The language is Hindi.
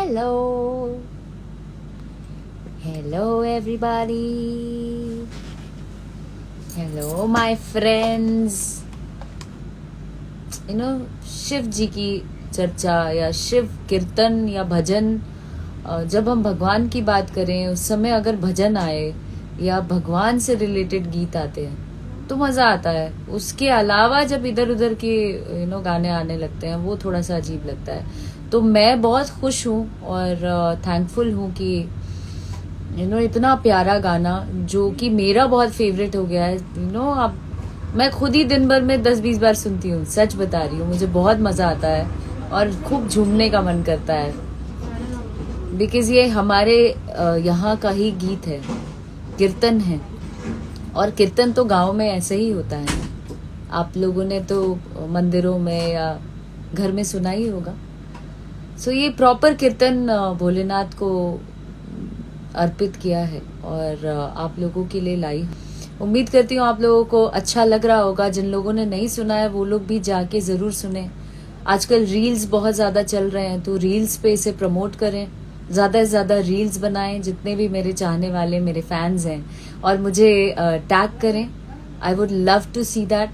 Hello. Hello, everybody. Hello, my friends. Shiv जी की चर्चा या शिव कीर्तन या भजन, जब हम भगवान की बात करें उस समय अगर भजन आए या भगवान से रिलेटेड गीत आते हैं तो मज़ा आता है. उसके अलावा जब इधर उधर के गाने आने लगते हैं वो थोड़ा सा अजीब लगता है. तो मैं बहुत खुश हूँ और थैंकफुल हूँ कि इतना प्यारा गाना जो कि मेरा बहुत फेवरेट हो गया है. अब मैं खुद ही दिन भर में 10-20 बार सुनती हूँ. सच बता रही हूँ, मुझे बहुत मज़ा आता है और खूब झूमने का मन करता है. बिकॉज ये हमारे यहाँ का ही गीत है, कीर्तन है. और कीर्तन तो गांव में ऐसे ही होता है. आप लोगों ने तो मंदिरों में या घर में सुना ही होगा. सो ये प्रॉपर कीर्तन भोलेनाथ को अर्पित किया है और आप लोगों के लिए लाई. उम्मीद करती हूँ आप लोगों को अच्छा लग रहा होगा. जिन लोगों ने नहीं सुना है वो लोग भी जाके ज़रूर सुने. आजकल रील्स बहुत ज़्यादा चल रहे हैं तो रील्स पे इसे प्रमोट करें. ज़्यादा से ज़्यादा रील्स बनाएं. जितने भी मेरे चाहने वाले मेरे फैंस हैं और मुझे टैग करें. I would love to see that.